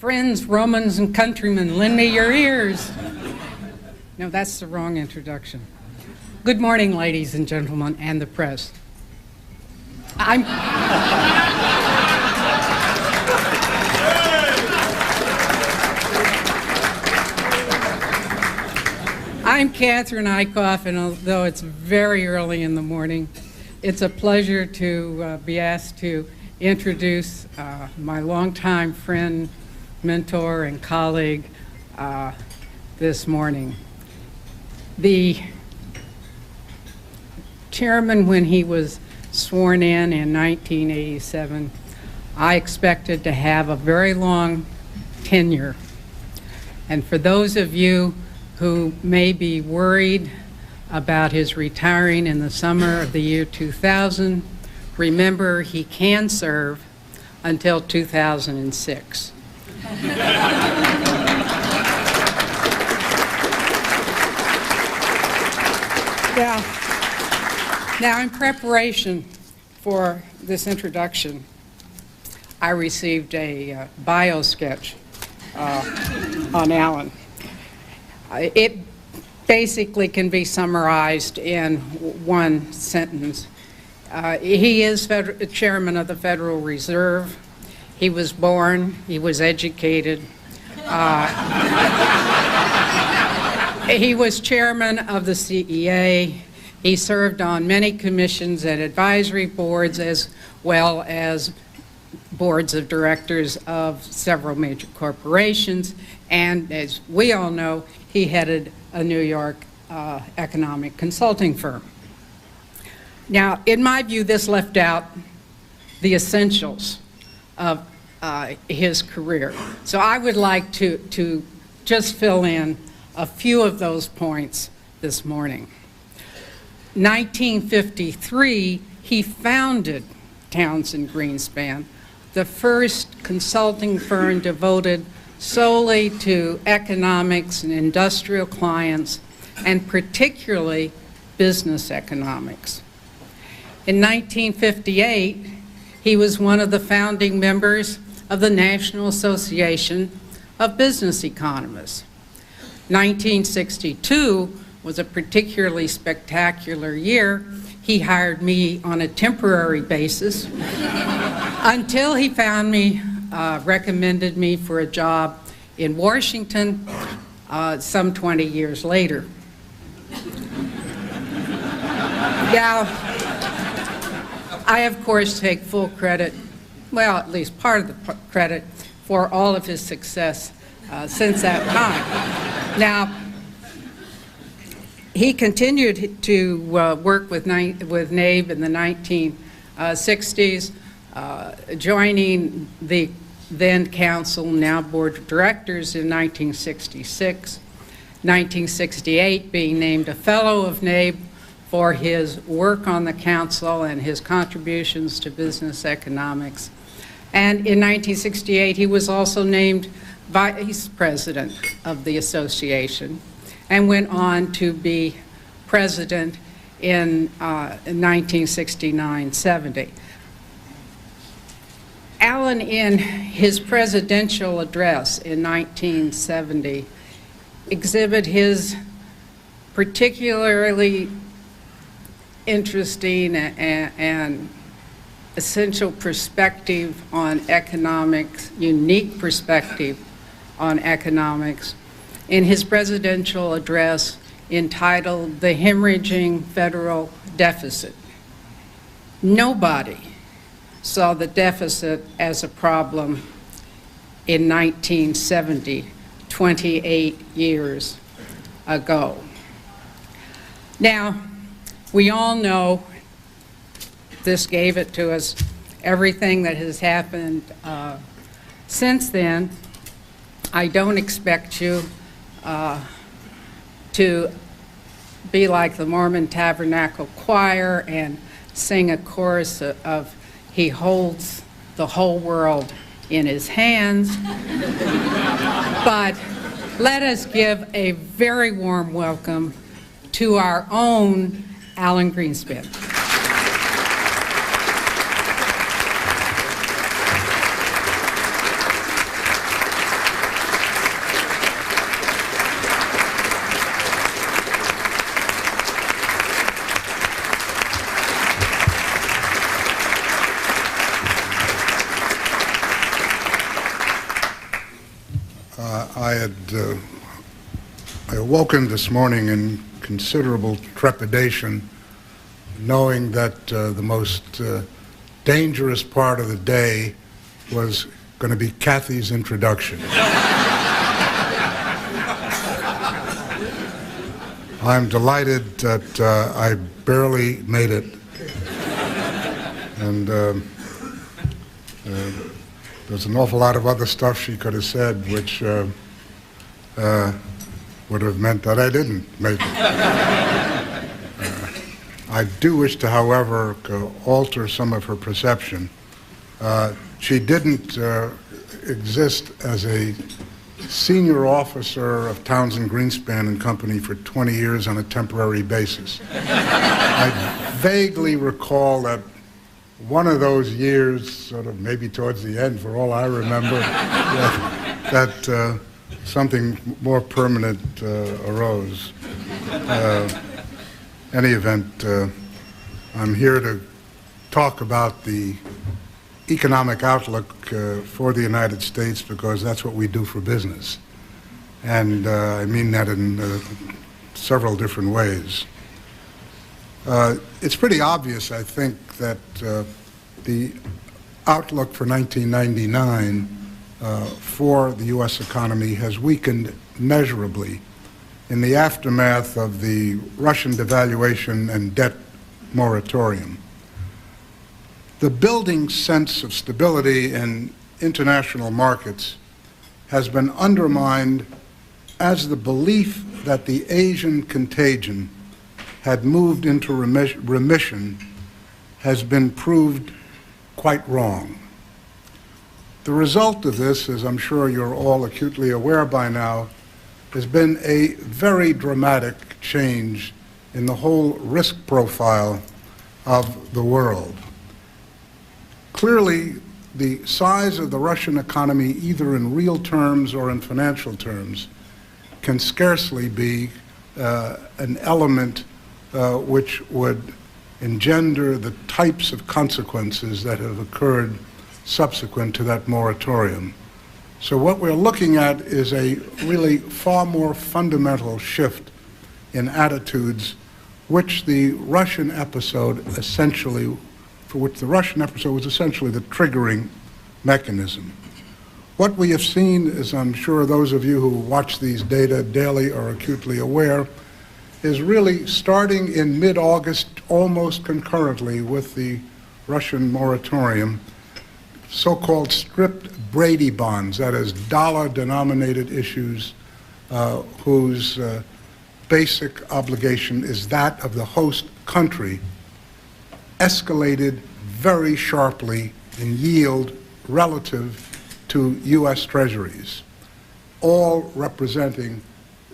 Friends, Romans, and countrymen, lend me your ears. No, that's the wrong introduction. Good morning, ladies and gentlemen, and the press. I'm Catherine Eichhoff, and although it's very early in the morning, it's a pleasure to be asked to introduce my longtime friend, mentor, and colleague this morning. The chairman, when he was sworn in 1987, I expected to have a very long tenure. And for those of you who may be worried about his retiring in the summer of the year 2000, remember he can serve until 2006. Now, in preparation for this introduction, I received a bio sketch on Alan. It basically can be summarized in one sentence. He is chairman of the Federal Reserve. He was born, he was educated. He was chairman of the CEA. He served on many commissions and advisory boards, as well as boards of directors of several major corporations. And as we all know, he headed a New York economic consulting firm. Now, in my view, this left out the essentials of his career. So I would like to just fill in a few of those points this morning. 1953, he founded Townsend Greenspan, the first consulting firm devoted solely to economics and industrial clients, and particularly business economics. In 1958, he was one of the founding members of the National Association of Business Economists. 1962 was a particularly spectacular year. He hired me on a temporary basis until he found me, recommended me for a job in Washington some 20 years later. Now, I of course take full credit, well, at least part of the credit, for all of his success since that time. Now, he continued to work with NABE in the 1960s, joining the then council, now board of directors, in 1966. 1968, being named a fellow of NABE for his work on the council and his contributions to business economics. And in 1968, he was also named vice president of the association, and went on to be president in 1969-70. Alan, in his presidential address in 1970, exhibited his particularly interesting and essential perspective on economics, unique perspective on economics, in his presidential address entitled "The Hemorrhaging Federal Deficit." Nobody saw the deficit as a problem in 1970, 28 years ago. Now, we all know, this gave it to us, everything that has happened since then. I don't expect you to be like the Mormon Tabernacle Choir and sing a chorus of "He holds the whole world in his hands." But let us give a very warm welcome to our own Alan Greenspan. I awoken this morning in considerable trepidation, knowing that the most dangerous part of the day was going to be Kathy's introduction. I'm delighted that I barely made it. And there's an awful lot of other stuff she could have said, which would have meant that I didn't make it. I do wish to, however, alter some of her perception. She didn't exist as a senior officer of Townsend Greenspan and Company for 20 years on a temporary basis. I vaguely recall that one of those years, sort of maybe towards the end, for all I remember, that something more permanent arose. Any event, I'm here to talk about the economic outlook for the United States because that's what we do for business. And I mean that in several different ways. It's pretty obvious, I think, that the outlook for 1999 for the U.S. economy has weakened measurably in the aftermath of the Russian devaluation and debt moratorium. The building sense of stability in international markets has been undermined as the belief that the Asian contagion had moved into remission has been proved quite wrong. The result of this, as I'm sure you're all acutely aware by now, has been a very dramatic change in the whole risk profile of the world. Clearly, the size of the Russian economy, either in real terms or in financial terms, can scarcely be an element which would engender the types of consequences that have occurred subsequent to that moratorium. So what we're looking at is a really far more fundamental shift in attitudes, which the Russian episode essentially, for which the Russian episode was essentially the triggering mechanism. What we have seen, as I'm sure those of you who watch these data daily are acutely aware, is really starting in mid-August, almost concurrently with the Russian moratorium, so-called stripped Brady bonds, that is, dollar-denominated issues whose basic obligation is that of the host country, escalated very sharply in yield relative to U.S. Treasuries, all representing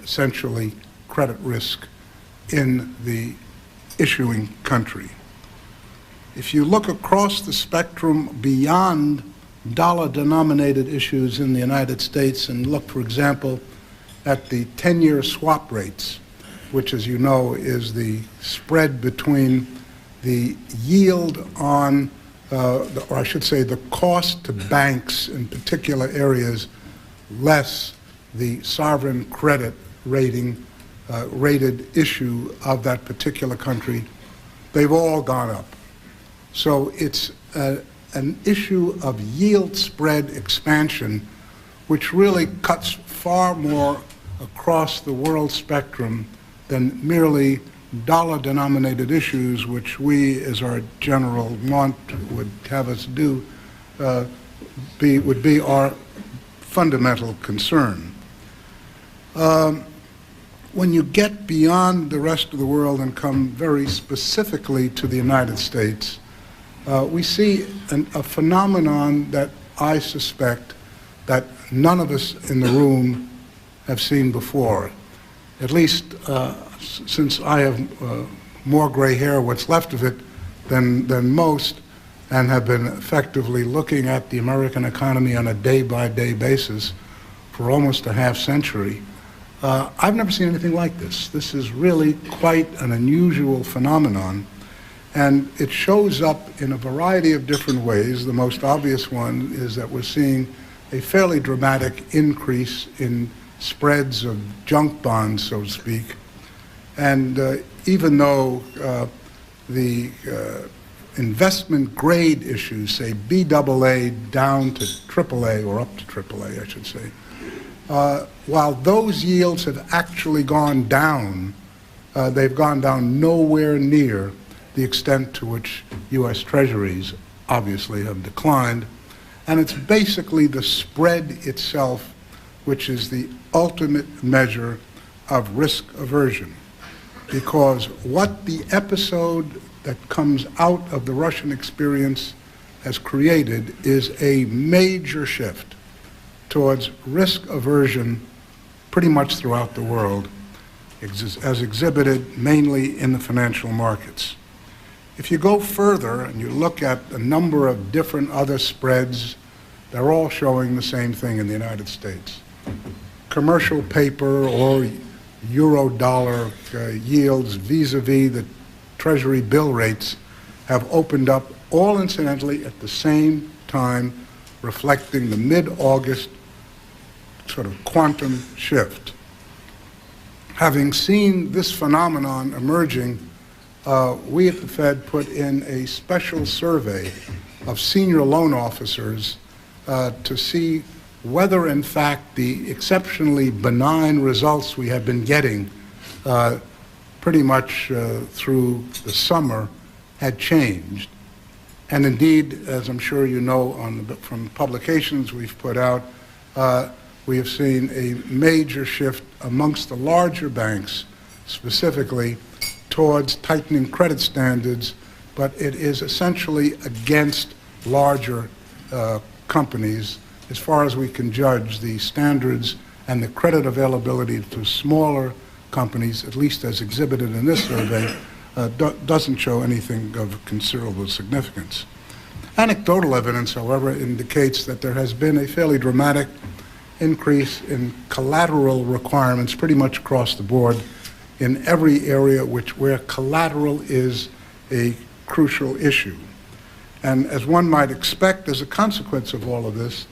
essentially credit risk in the issuing country. If you look across the spectrum beyond dollar-denominated issues in the United States and look, for example, at the 10-year swap rates, which, as you know, is the spread between the yield on, or I should say the cost to banks in particular areas, less the sovereign credit rating, rated issue of that particular country, they've all gone up. So it's an issue of yield spread expansion, which really cuts far more across the world spectrum than merely dollar-denominated issues, which we, as our general want would have us do, would be our fundamental concern. When you get beyond the rest of the world and come very specifically to the United States, we see a phenomenon that I suspect that none of us in the room have seen before. At least since I have more gray hair, what's left of it, than most, and have been effectively looking at the American economy on a day-by-day basis for almost a half century. I've never seen anything like this. This is really quite an unusual phenomenon, and it shows up in a variety of different ways. The most obvious one is that we're seeing a fairly dramatic increase in spreads of junk bonds, so to speak. And even though the investment grade issues, say BAA down to AAA, or up to AAA, I should say, while those yields have actually gone down, they've gone down nowhere near the extent to which U.S. Treasuries obviously have declined. And it's basically the spread itself which is the ultimate measure of risk aversion. Because what the episode that comes out of the Russian experience has created is a major shift towards risk aversion pretty much throughout the world, as exhibited mainly in the financial markets. If you go further and you look at a number of different other spreads, they're all showing the same thing in the United States. Commercial paper or euro-dollar yields vis-a-vis the Treasury bill rates have opened up, all incidentally at the same time, reflecting the mid-August sort of quantum shift. Having seen this phenomenon emerging, we at the Fed put in a special survey of senior loan officers to see whether, in fact, the exceptionally benign results we have been getting pretty much through the summer had changed. And indeed, as I'm sure you know from publications we've put out, we have seen a major shift amongst the larger banks, specifically towards tightening credit standards, but it is essentially against larger companies. As far as we can judge, the standards and the credit availability to smaller companies, at least as exhibited in this survey, doesn't show anything of considerable significance. Anecdotal evidence, however, indicates that there has been a fairly dramatic increase in collateral requirements pretty much across the board in every area where collateral is a crucial issue. And as one might expect, as a consequence of all of this,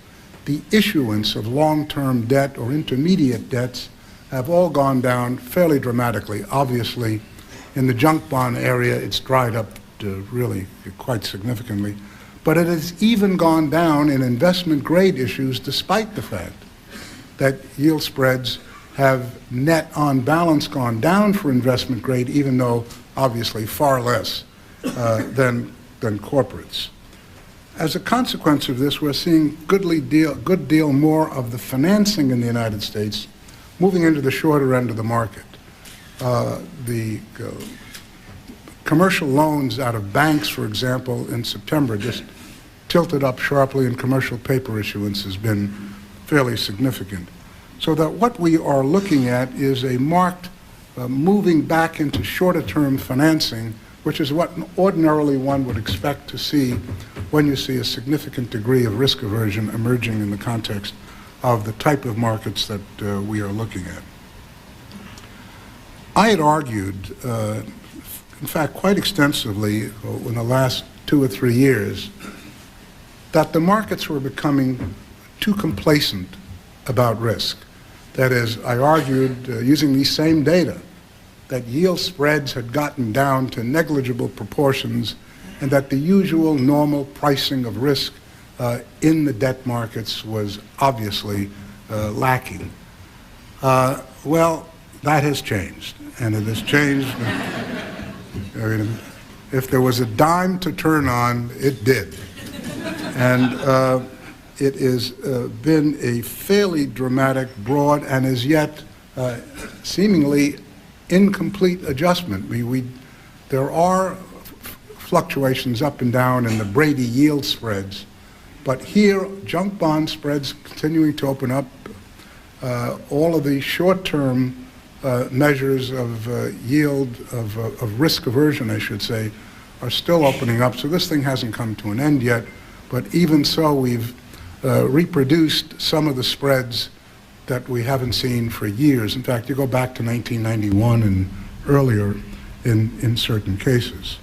the issuance of long-term debt or intermediate debts have all gone down fairly dramatically. Obviously, in the junk bond area, it's dried up really quite significantly. But it has even gone down in investment grade issues, despite the fact that yield spreads have net on balance gone down for investment grade, even though obviously far less than corporates. As a consequence of this, we're seeing good deal more of the financing in the United States moving into the shorter end of the market. The commercial loans out of banks, for example, in September just tilted up sharply, and commercial paper issuance has been fairly significant. So that what we are looking at is a marked moving back into shorter-term financing, which is what ordinarily one would expect to see when you see a significant degree of risk aversion emerging in the context of the type of markets that we are looking at. I had argued, in fact, quite extensively in the last 2 or 3 years, that the markets were becoming too complacent about risk. That is, I argued, using these same data, that yield spreads had gotten down to negligible proportions and that the usual normal pricing of risk in the debt markets was obviously lacking. Well, that has changed, and it has changed. I mean, if there was a dime to turn on, it did. And it has been a fairly dramatic, broad, and as yet seemingly incomplete adjustment. There are fluctuations up and down in the Brady yield spreads, but here, junk bond spreads continuing to open up. All of the short-term measures of yield, of risk aversion, I should say, are still opening up. So this thing hasn't come to an end yet, but even so, we've reproduced some of the spreads that we haven't seen for years. In fact, you go back to 1991 and earlier in certain cases.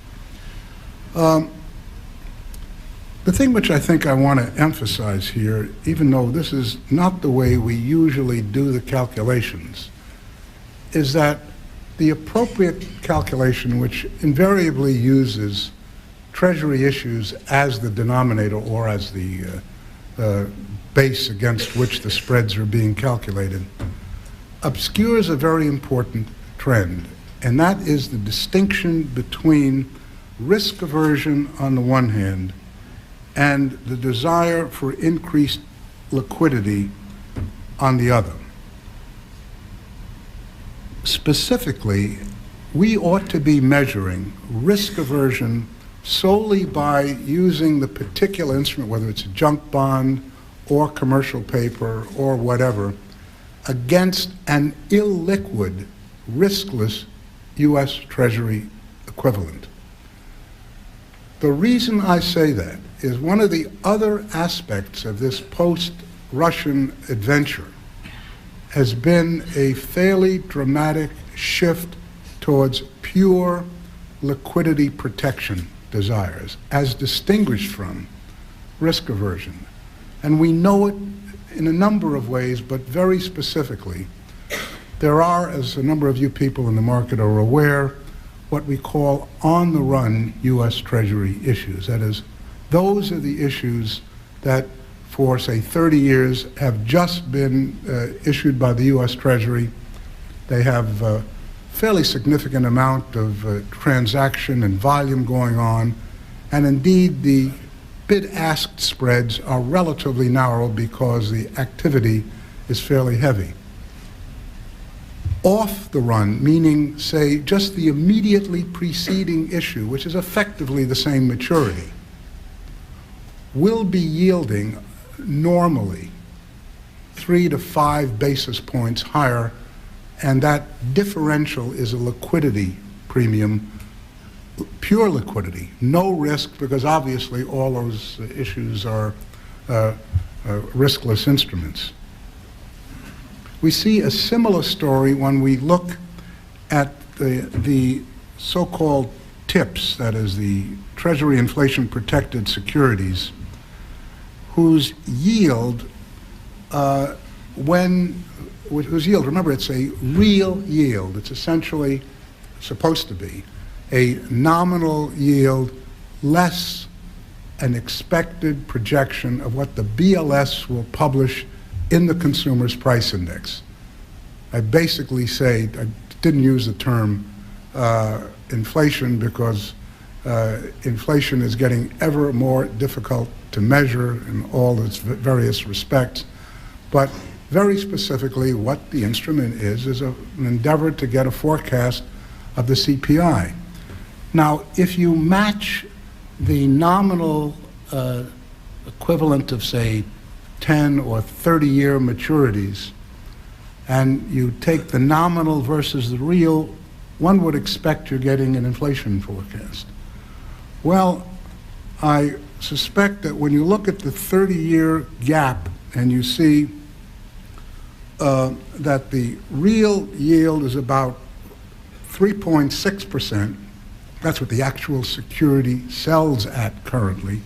The thing which I think I want to emphasize here, even though this is not the way we usually do the calculations, is that the appropriate calculation, which invariably uses Treasury issues as the denominator or as the base against which the spreads are being calculated, obscures a very important trend, and that is the distinction between risk aversion on the one hand and the desire for increased liquidity on the other. Specifically, we ought to be measuring risk aversion solely by using the particular instrument, whether it's a junk bond or commercial paper or whatever, against an illiquid, riskless U.S. Treasury equivalent. The reason I say that is one of the other aspects of this post-Russian adventure has been a fairly dramatic shift towards pure liquidity protection desires, as distinguished from risk aversion. And we know it in a number of ways, but very specifically, there are, as a number of you people in the market are aware, what we call on-the-run U.S. Treasury issues. That is, those are the issues that for, say, 30 years have just been issued by the U.S. Treasury. They have a fairly significant amount of transaction and volume going on, and indeed the bid-ask spreads are relatively narrow because the activity is fairly heavy. Off the run, meaning, say, just the immediately preceding issue, which is effectively the same maturity, will be yielding normally 3 to 5 basis points higher, and that differential is a liquidity premium, pure liquidity, no risk, because obviously all those issues are riskless instruments. We see a similar story when we look at the so-called TIPS, that is the Treasury Inflation Protected Securities, whose yield, remember, it's a real yield. It's essentially supposed to be a nominal yield less an expected projection of what the BLS will publish in the Consumer's Price Index. I basically say, I didn't use the term inflation because inflation is getting ever more difficult to measure in all its various respects, but very specifically what the instrument is an endeavor to get a forecast of the CPI. Now, if you match the nominal equivalent of, say, 10 or 30-year maturities, and you take the nominal versus the real, one would expect you're getting an inflation forecast. Well, I suspect that when you look at the 30-year gap and you see that the real yield is about 3.6%, that's what the actual security sells at currently,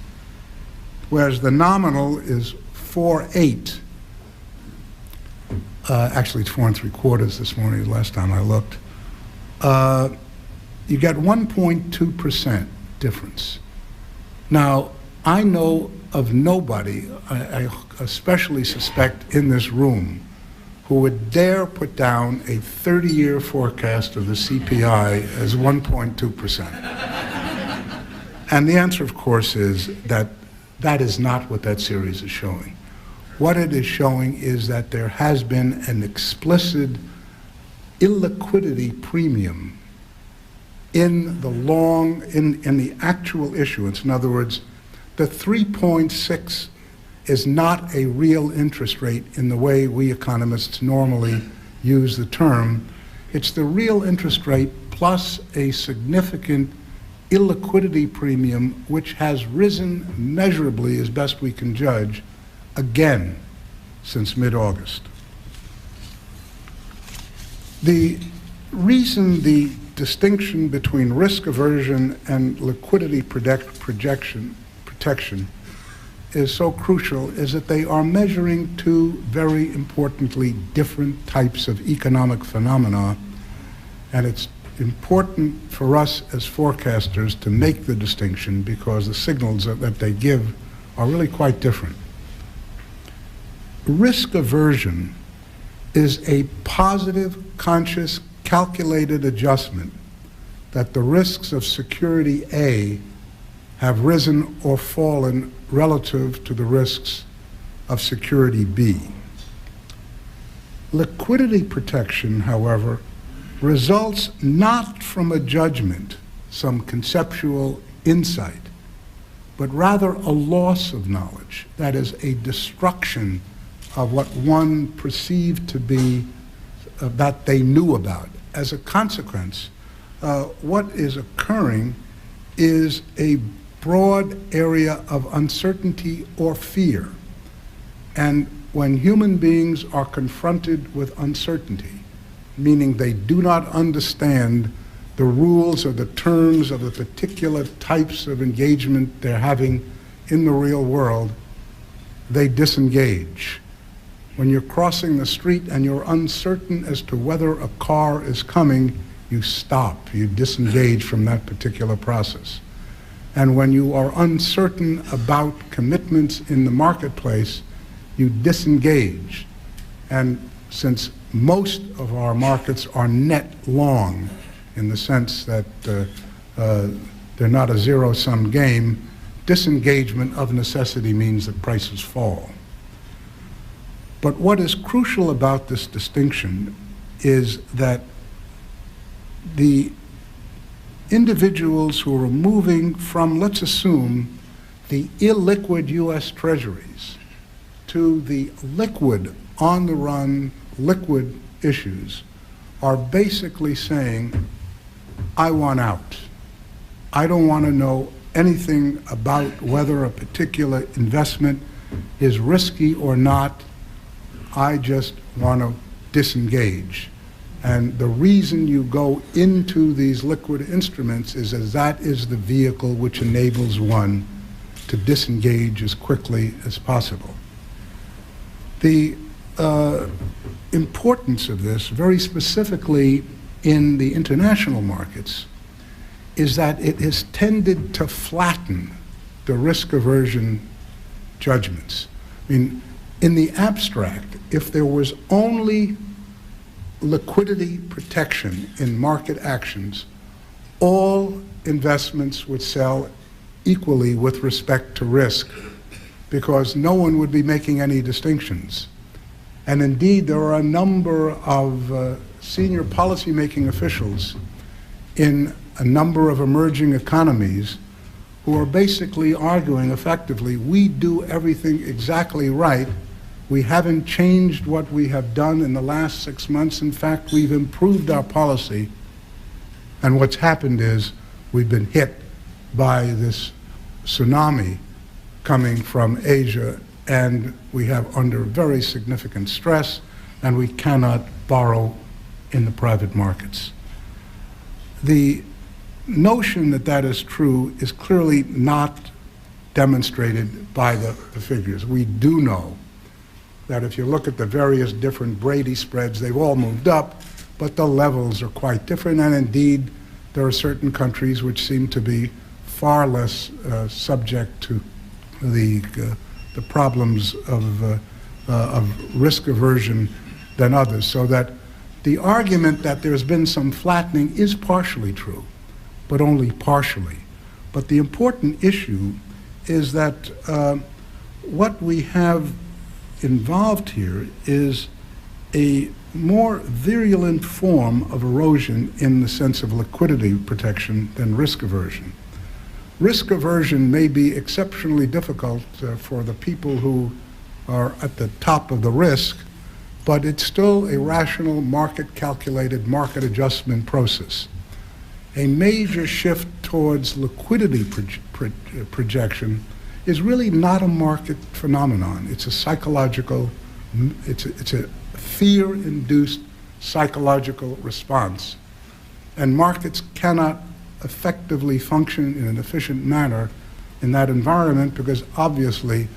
whereas the nominal is 4.8. Actually, it's 4 3/4 this morning, the last time I looked. You get 1.2% difference. Now, I know of nobody, I especially suspect in this room, who would dare put down a 30-year forecast of the CPI as 1.2%. And the answer, of course, is that that is not what that series is showing. What it is showing is that there has been an explicit illiquidity premium in the actual issuance. In other words, the 3.6 is not a real interest rate in the way we economists normally use the term. It's the real interest rate plus a significant illiquidity premium, which has risen measurably, as best we can judge, again since mid-August. The reason the distinction between risk aversion and liquidity protection is so crucial is that they are measuring two very importantly different types of economic phenomena, and it's important for us as forecasters to make the distinction because the signals that they give are really quite different. Risk aversion is a positive, conscious, calculated adjustment that the risks of security A have risen or fallen relative to the risks of security B. Liquidity protection, however, results not from a judgment, some conceptual insight, but rather a loss of knowledge, that is, a destruction of what one perceived to be that they knew about. As a consequence, what is occurring is a broad area of uncertainty or fear. And when human beings are confronted with uncertainty, meaning they do not understand the rules or the terms of the particular types of engagement they're having in the real world, they disengage. When you're crossing the street and you're uncertain as to whether a car is coming, you stop, you disengage from that particular process. And when you are uncertain about commitments in the marketplace, you disengage. And since most of our markets are net long, in the sense that they're not a zero-sum game, disengagement of necessity means that prices fall. But what is crucial about this distinction is that the individuals who are moving from, let's assume, the illiquid U.S. Treasuries to the liquid, on-the-run, liquid issues are basically saying, I want out. I don't want to know anything about whether a particular investment is risky or not. I just want to disengage. And the reason you go into these liquid instruments is as that is the vehicle which enables one to disengage as quickly as possible. The importance of this, very specifically in the international markets, is that it has tended to flatten the risk aversion judgments. I mean, in the abstract, if there was only liquidity protection in market actions, all investments would sell equally with respect to risk because no one would be making any distinctions. And indeed, there are a number of senior policymaking officials in a number of emerging economies who are basically arguing effectively, we do everything exactly right. We haven't changed what we have done in the last 6 months. In fact, we've improved our policy. And what's happened is we've been hit by this tsunami coming from Asia, and we have under very significant stress, and we cannot borrow in the private markets. The notion that that is true is clearly not demonstrated by the figures. We do know that if you look at the various different Brady spreads, they've all moved up, but the levels are quite different, and indeed there are certain countries which seem to be far less subject to the problems of risk aversion than others, so that the argument that there's been some flattening is partially true, but only partially. But the important issue is that what we have involved here is a more virulent form of erosion in the sense of liquidity protection than risk aversion. Risk aversion may be exceptionally difficult for the people who are at the top of the risk, but it's still a rational, market-calculated, market adjustment process. A major shift towards liquidity projection is really not a market phenomenon. It's a psychological, it's a fear-induced psychological response. And markets cannot effectively function in an efficient manner in that environment because obviously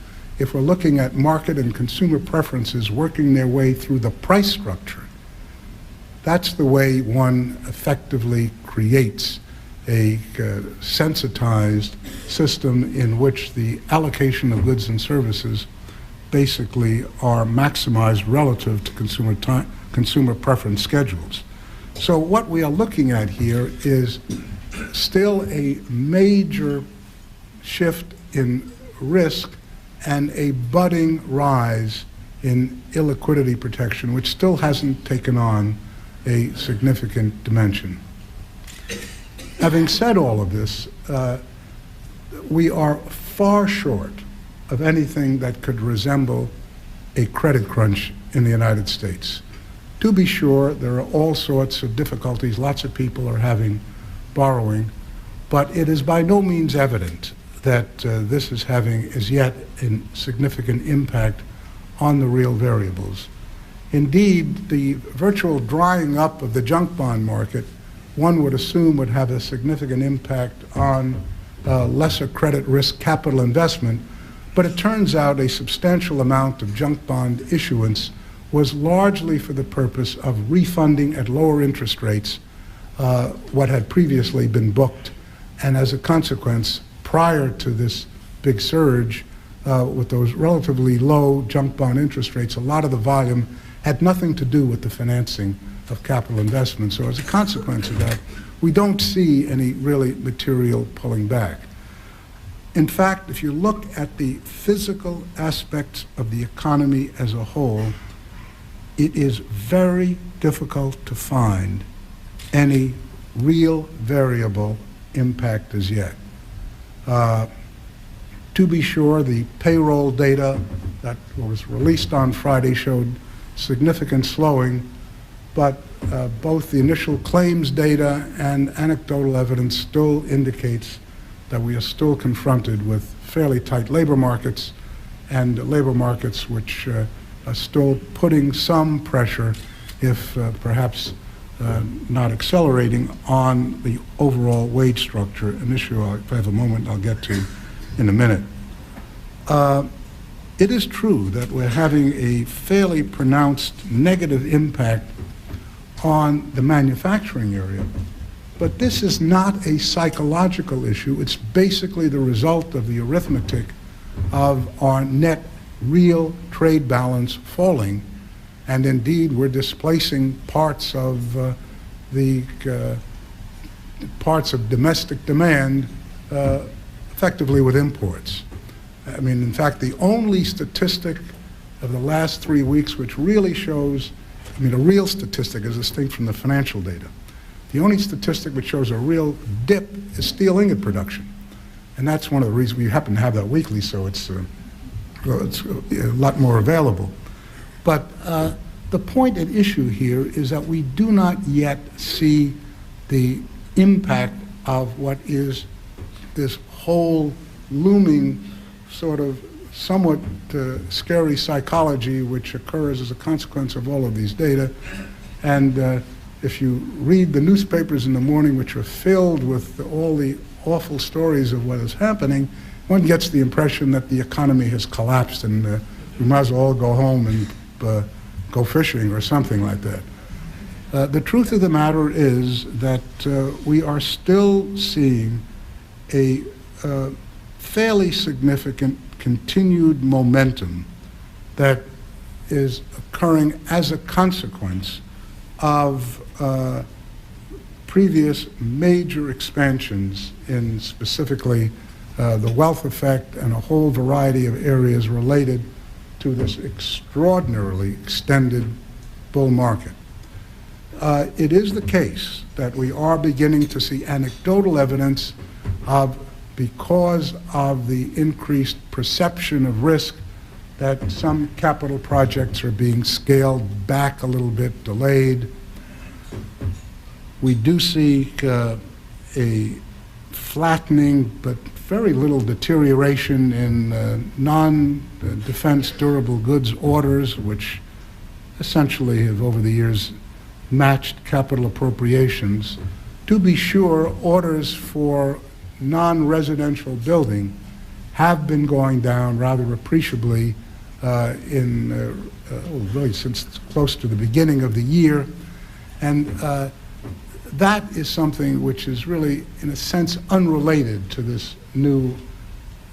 if we're looking at market and consumer preferences working their way through the price structure, that's the way one effectively creates a sensitized system in which the allocation of goods and services basically are maximized relative to consumer preference schedules. So what we are looking at here is still a major shift in risk and a budding rise in illiquidity protection, which still hasn't taken on a significant dimension. Having said all of this, we are far short of anything that could resemble a credit crunch in the United States. To be sure, there are all sorts of difficulties. Lots of people are having borrowing, but it is by no means evident that this is having as yet a significant impact on the real variables. Indeed, the virtual drying up of the junk bond market, one would assume, would have a significant impact on lesser credit risk capital investment, but it turns out a substantial amount of junk bond issuance was largely for the purpose of refunding at lower interest rates what had previously been booked, and as a consequence, prior to this big surge, with those relatively low junk bond interest rates, a lot of the volume had nothing to do with the financing of capital investment. So as a consequence of that, we don't see any really material pulling back. In fact, if you look at the physical aspects of the economy as a whole, it is very difficult to find any real variable impact as yet. To be sure, the payroll data that was released on Friday showed significant slowing, but both the initial claims data and anecdotal evidence still indicates that we are still confronted with fairly tight labor markets, and labor markets which are still putting some pressure, if perhaps not accelerating, on the overall wage structure, an issue if I have a moment I'll get to in a minute. It is true that we're having a fairly pronounced negative impact on the manufacturing area, but this is not a psychological issue. It's basically the result of the arithmetic of our net real trade balance falling, and indeed we're displacing parts of parts of domestic demand effectively with imports. I mean, in fact, the only statistic of the last 3 weeks which really shows, I mean, a real statistic is distinct from the financial data. The only statistic which shows a real dip is steel ingot production. And that's one of the reasons we happen to have that weekly, so it's a lot more available. But the point at issue here is that we do not yet see the impact of what is this whole looming sort of somewhat scary psychology which occurs as a consequence of all of these data. And if you read the newspapers in the morning, which are filled with all the awful stories of what is happening, one gets the impression that the economy has collapsed and we might as well all go home and go fishing or something like that. The truth of the matter is that we are still seeing a fairly significant continued momentum that is occurring as a consequence of previous major expansions in specifically the wealth effect and a whole variety of areas related to this extraordinarily extended bull market. It is the case that we are beginning to see anecdotal evidence of, because of the increased perception of risk, that some capital projects are being scaled back a little bit, delayed. We do see a flattening but very little deterioration in non-defense durable goods orders, which essentially have over the years matched capital appropriations. To be sure, orders for non-residential building have been going down rather appreciably really since close to the beginning of the year. And that is something which is really, in a sense, unrelated to this new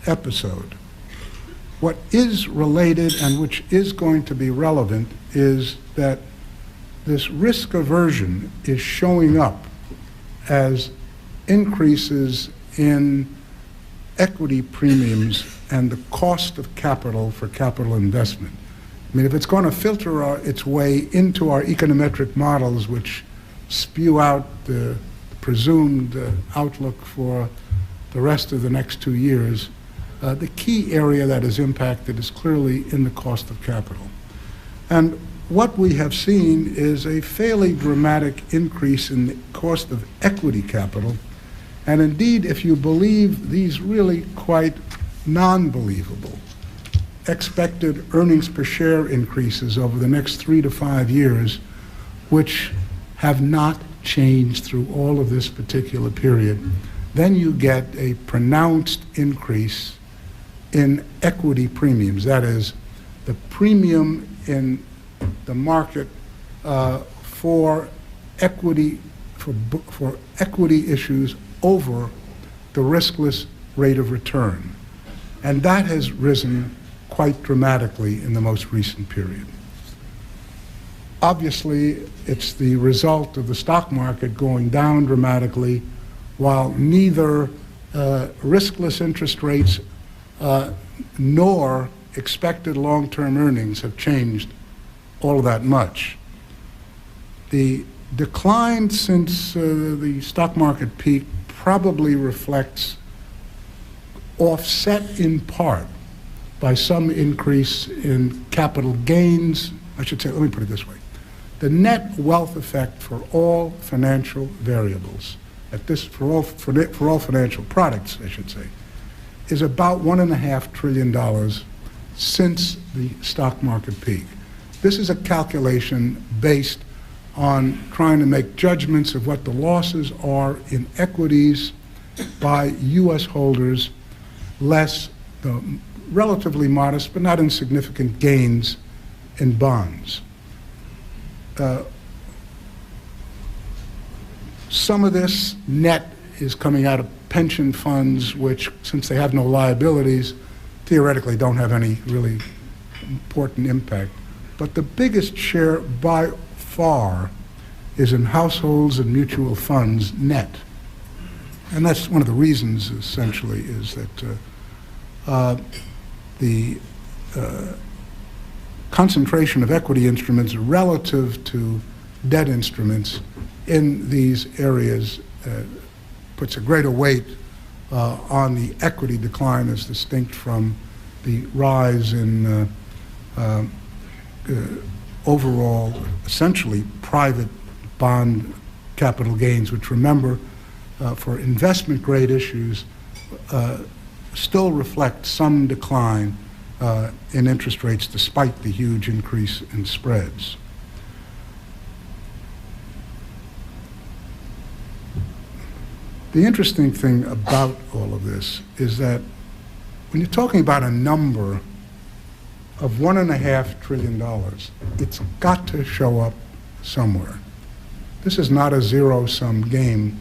episode. What is related and which is going to be relevant is that this risk aversion is showing up as increases in equity premiums and the cost of capital for capital investment. I mean, if it's going to filter its way into our econometric models, which spew out the presumed outlook for the rest of the next 2 years, the key area that is impacted is clearly in the cost of capital. And what we have seen is a fairly dramatic increase in the cost of equity capital. And indeed, if you believe these really quite non-believable expected earnings per share increases over the next 3 to 5 years, which have not changed through all of this particular period, then you get a pronounced increase in equity premiums. That is, the premium in the market for equity issues over the riskless rate of return. And that has risen quite dramatically in the most recent period. Obviously, it's the result of the stock market going down dramatically, while neither riskless interest rates nor expected long-term earnings have changed all that much. The decline since the stock market peak probably reflects, offset in part by some increase in capital gains. I should say, let me put it this way. The net wealth effect for all financial variables, for all financial products, I should say, is about $1.5 trillion since the stock market peak. This is a calculation based on trying to make judgments of what the losses are in equities by U.S. holders, less the relatively modest but not insignificant gains in bonds. Some of this net is coming out of pension funds, which, since they have no liabilities, theoretically don't have any really important impact. But the biggest share by far is in households and mutual funds net. And that's one of the reasons, essentially, is that the concentration of equity instruments relative to debt instruments in these areas puts a greater weight on the equity decline as distinct from the rise in overall, essentially, private bond capital gains, which, remember, for investment-grade issues, still reflect some decline in interest rates despite the huge increase in spreads. The interesting thing about all of this is that when you're talking about a number of $1.5 trillion, it's got to show up somewhere. This is not a zero-sum game.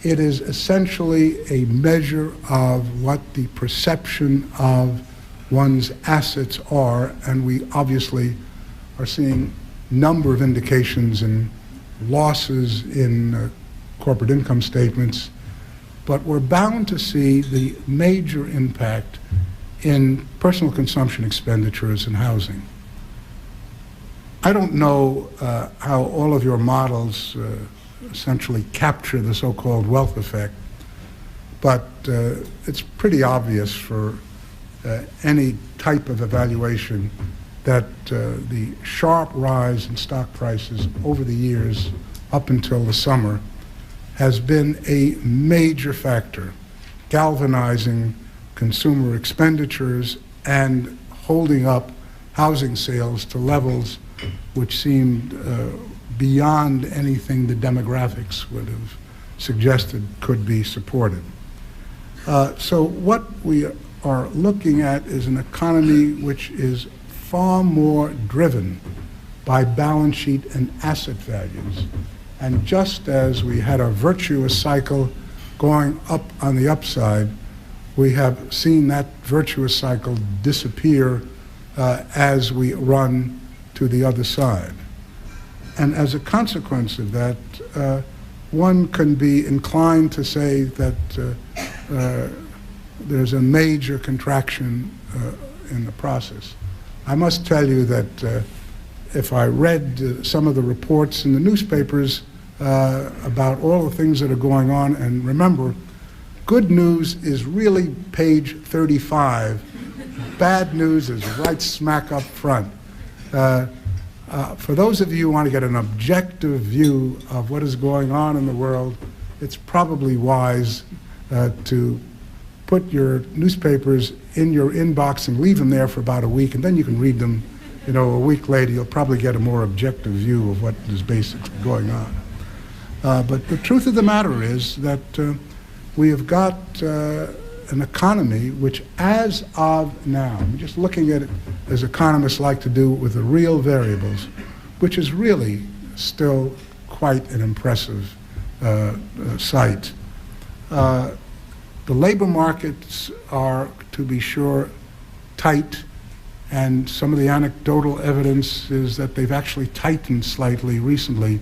It is essentially a measure of what the perception of one's assets are, and we obviously are seeing a number of indications in losses in corporate income statements, but we're bound to see the major impact in personal consumption expenditures and housing. I don't know how all of your models essentially capture the so-called wealth effect, but it's pretty obvious for any type of evaluation that the sharp rise in stock prices over the years up until the summer has been a major factor, galvanizing consumer expenditures and holding up housing sales to levels which seemed beyond anything the demographics would have suggested could be supported. So what we are looking at is an economy which is far more driven by balance sheet and asset values. And just as we had a virtuous cycle going up on the upside, we have seen that virtuous cycle disappear as we run to the other side. And as a consequence of that, one can be inclined to say that there's a major contraction in the process. I must tell you that if I read some of the reports in the newspapers about all the things that are going on, and remember, good news is really page 35. Bad news is right smack up front. For those of you who want to get an objective view of what is going on in the world, it's probably wise to put your newspapers in your inbox and leave them there for about a week, and then you can read them. You know, a week later, you'll probably get a more objective view of what is basically going on. But the truth of the matter is that we have got an economy which, as of now, I'm just looking at it as economists like to do with the real variables, which is really still quite an impressive sight. The labor markets are, to be sure, tight, and some of the anecdotal evidence is that they've actually tightened slightly recently.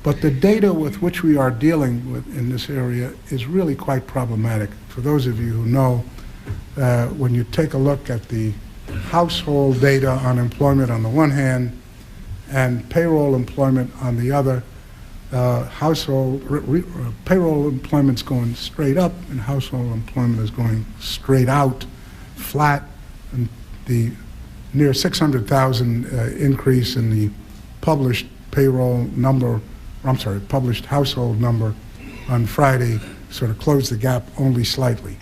But the data with which we are dealing with in this area is really quite problematic. For those of you who know, when you take a look at the household data on employment on the one hand and payroll employment on the other, payroll employment's going straight up and household employment is going straight out, flat, and the near 600,000 increase in the published payroll number, published household number on Friday sort of closed the gap only slightly.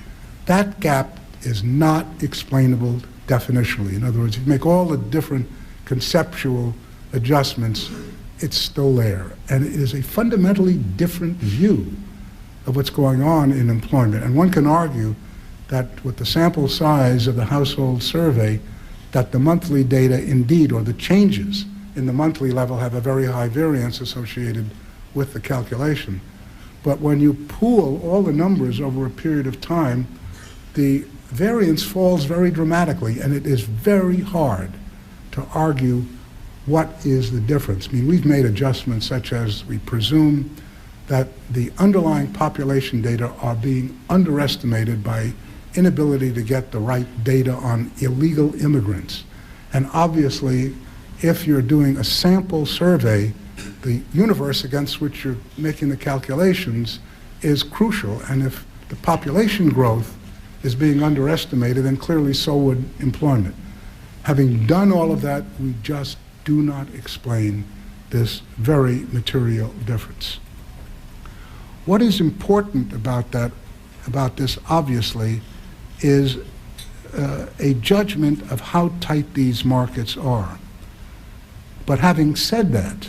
That gap is not explainable definitionally. In other words, if you make all the different conceptual adjustments, it's still there. And it is a fundamentally different view of what's going on in employment. And one can argue that with the sample size of the household survey, that the monthly data indeed, or the changes in the monthly level, have a very high variance associated with the calculation. But when you pool all the numbers over a period of time, the variance falls very dramatically, and it is very hard to argue what is the difference. I mean, we've made adjustments such as we presume that the underlying population data are being underestimated by inability to get the right data on illegal immigrants. And obviously, if you're doing a sample survey, the universe against which you're making the calculations is crucial. And if the population growth is being underestimated, then clearly so would employment. Having done all of that, we just do not explain this very material difference. What is important about this, obviously, is a judgment of how tight these markets are. But having said that,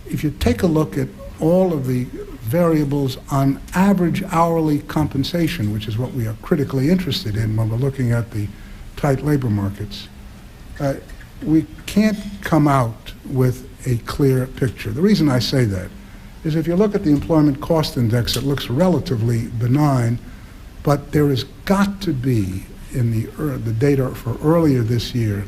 if you take a look at all of the variables on average hourly compensation, which is what we are critically interested in when we're looking at the tight labor markets, we can't come out with a clear picture. The reason I say that is if you look at the employment cost index, it looks relatively benign, but there has got to be, in the data for earlier this year,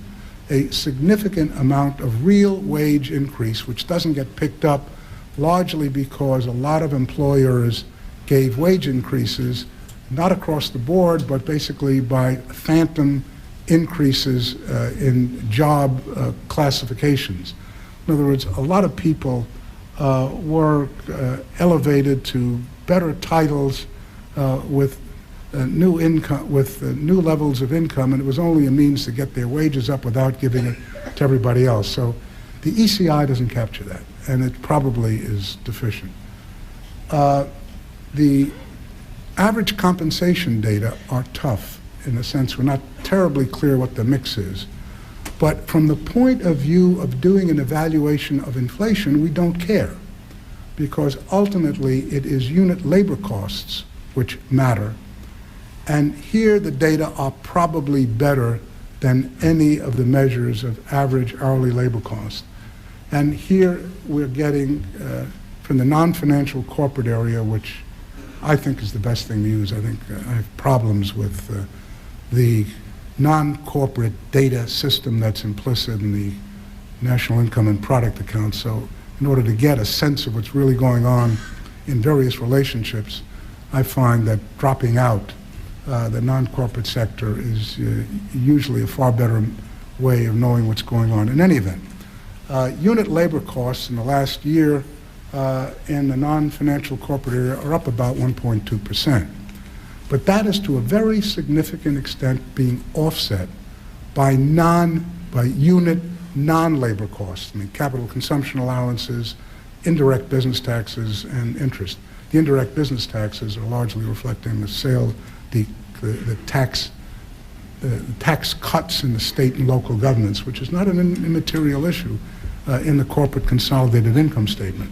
a significant amount of real wage increase, which doesn't get picked up largely because a lot of employers gave wage increases, not across the board, but basically by phantom increases in job classifications. In other words, a lot of people were elevated to better titles with new income, with new levels of income, and it was only a means to get their wages up without giving it to everybody else. So the ECI doesn't capture that, and it probably is deficient. The average compensation data are tough in the sense we're not terribly clear what the mix is. But from the point of view of doing an evaluation of inflation, we don't care, because ultimately it is unit labor costs which matter. And here the data are probably better than any of the measures of average hourly labor cost. And here we're getting from the non-financial corporate area, which I think is the best thing to use. I think I have problems with the non-corporate data system that's implicit in the national income and product account. So in order to get a sense of what's really going on in various relationships, I find that dropping out the non-corporate sector is usually a far better way of knowing what's going on. In any event, unit labor costs in the last year in the non-financial corporate area are up about 1.2%. But that is to a very significant extent being offset by unit non-labor costs. I mean, capital consumption allowances, indirect business taxes, and interest. The indirect business taxes are largely reflecting the tax cuts in the state and local governments, which is not an immaterial issue in the corporate consolidated income statement.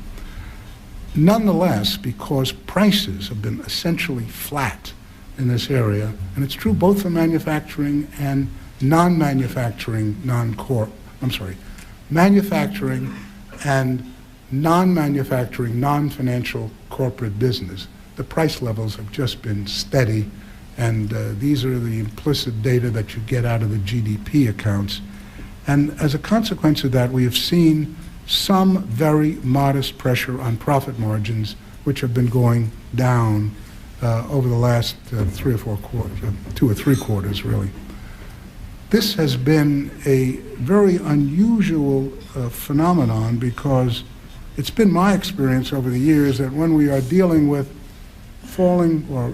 Nonetheless, because prices have been essentially flat in this area, and it's true both for manufacturing and non-manufacturing manufacturing and non-manufacturing, non-financial corporate business, the price levels have just been steady, and these are the implicit data that you get out of the GDP accounts. And as a consequence of that, we have seen some very modest pressure on profit margins, which have been going down over the last 3 or 4 quarters, 2 or 3 quarters, really. This has been a very unusual phenomenon, because it's been my experience over the years that when we are dealing with falling or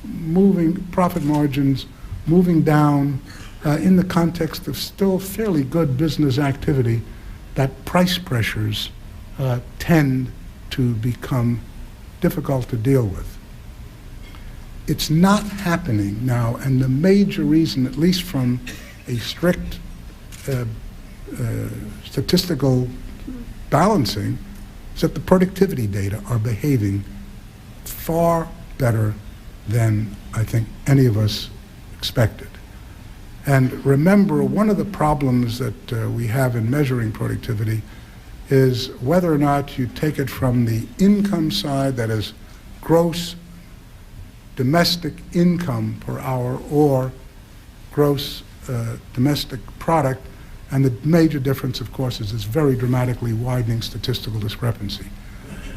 moving profit margins, moving down in the context of still fairly good business activity, that price pressures tend to become difficult to deal with. It's not happening now, and the major reason, at least from a strict statistical balancing, is that the productivity data are behaving far better than I think any of us expected. And remember, one of the problems that we have in measuring productivity is whether or not you take it from the income side, that is gross domestic income per hour, or gross domestic product. And the major difference, of course, is this very dramatically widening statistical discrepancy.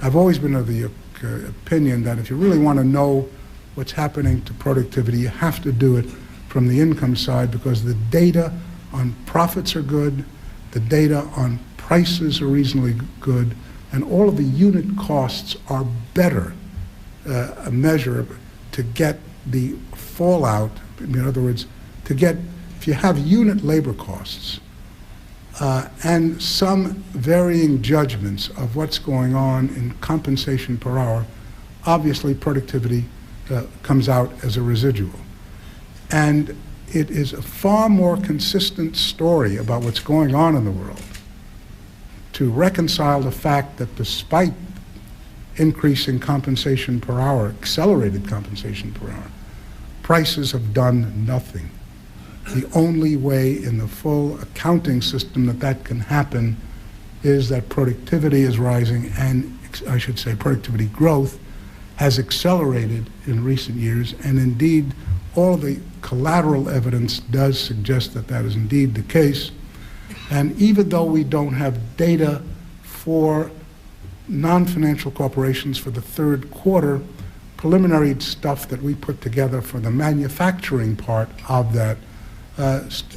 I've always been of the opinion that if you really want to know what's happening to productivity, you have to do it from the income side, because the data on profits are good, the data on prices are reasonably good, and all of the unit costs are better a measure to get the fallout. In other words, to get, if you have unit labor costs and some varying judgments of what's going on in compensation per hour, obviously productivity comes out as a residual. And it is a far more consistent story about what's going on in the world to reconcile the fact that despite increasing compensation per hour, accelerated compensation per hour, prices have done nothing. The only way in the full accounting system that that can happen is that productivity is rising, and I should say productivity growth has accelerated in recent years, and indeed all the collateral evidence does suggest that that is indeed the case. And even though we don't have data for non-financial corporations for the 3rd quarter, preliminary stuff that we put together for the manufacturing part of that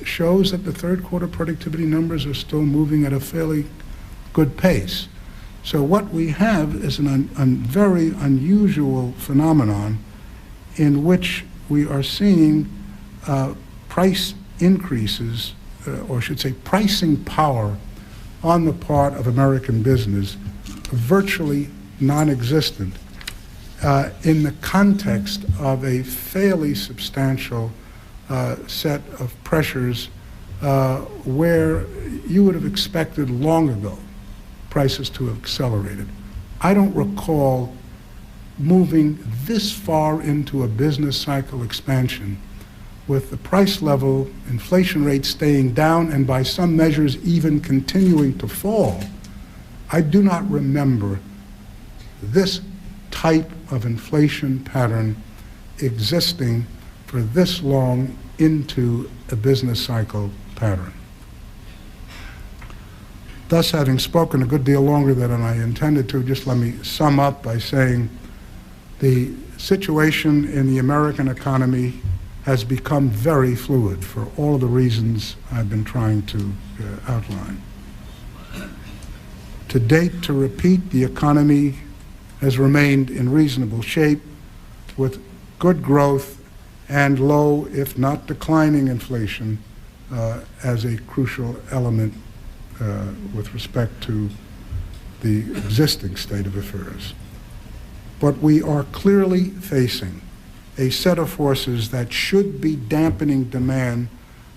shows that the 3rd quarter productivity numbers are still moving at a fairly good pace. So what we have is a very unusual phenomenon in which we are seeing price increases, or I should say pricing power on the part of American business, virtually non-existent in the context of a fairly substantial set of pressures where you would have expected long ago prices to have accelerated. I don't recall moving this far into a business cycle expansion, with the price level, inflation rate staying down, and by some measures even continuing to fall, I do not remember this type of inflation pattern existing for this long into a business cycle pattern. Thus, having spoken a good deal longer than I intended to, just let me sum up by saying the situation in the American economy has become very fluid for all of the reasons I've been trying to outline. To date, to repeat, the economy has remained in reasonable shape with good growth and low, if not declining, inflation as a crucial element with respect to the existing state of affairs. But we are clearly facing a set of forces that should be dampening demand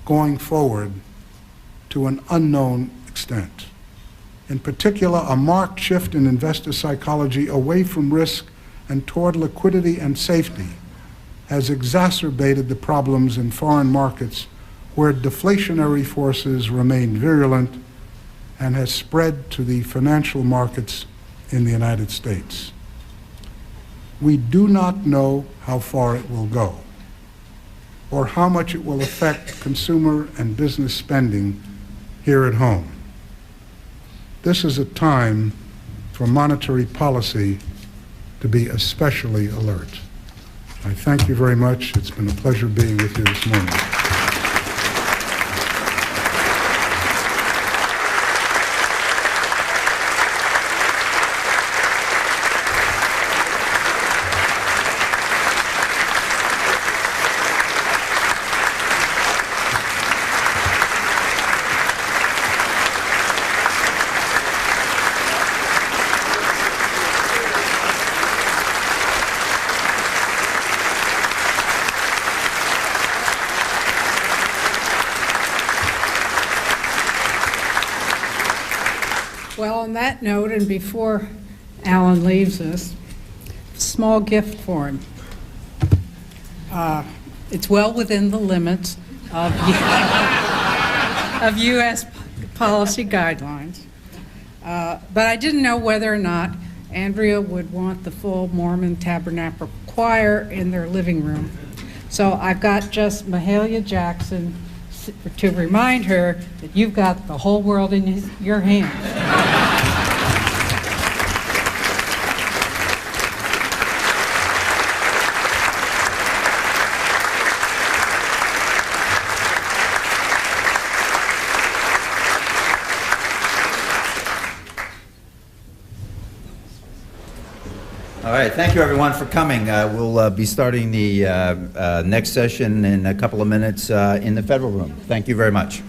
going forward to an unknown extent. In particular, a marked shift in investor psychology away from risk and toward liquidity and safety has exacerbated the problems in foreign markets where deflationary forces remain virulent and has spread to the financial markets in the United States. We do not know how far it will go or how much it will affect consumer and business spending here at home. This is a time for monetary policy to be especially alert. I thank you very much. It's been a pleasure being with you this morning. Well, on that note, and before Alan leaves us, small gift for him. It's well within the limits of, of U.S. policy guidelines. But I didn't know whether or not Andrea would want the full Mormon Tabernacle Choir in their living room. So I've got just Mahalia Jackson to remind her that you've got the whole world in your hands. All right, thank you everyone for coming. We'll be starting the next session in a couple of minutes in the Federal Room. Thank you very much.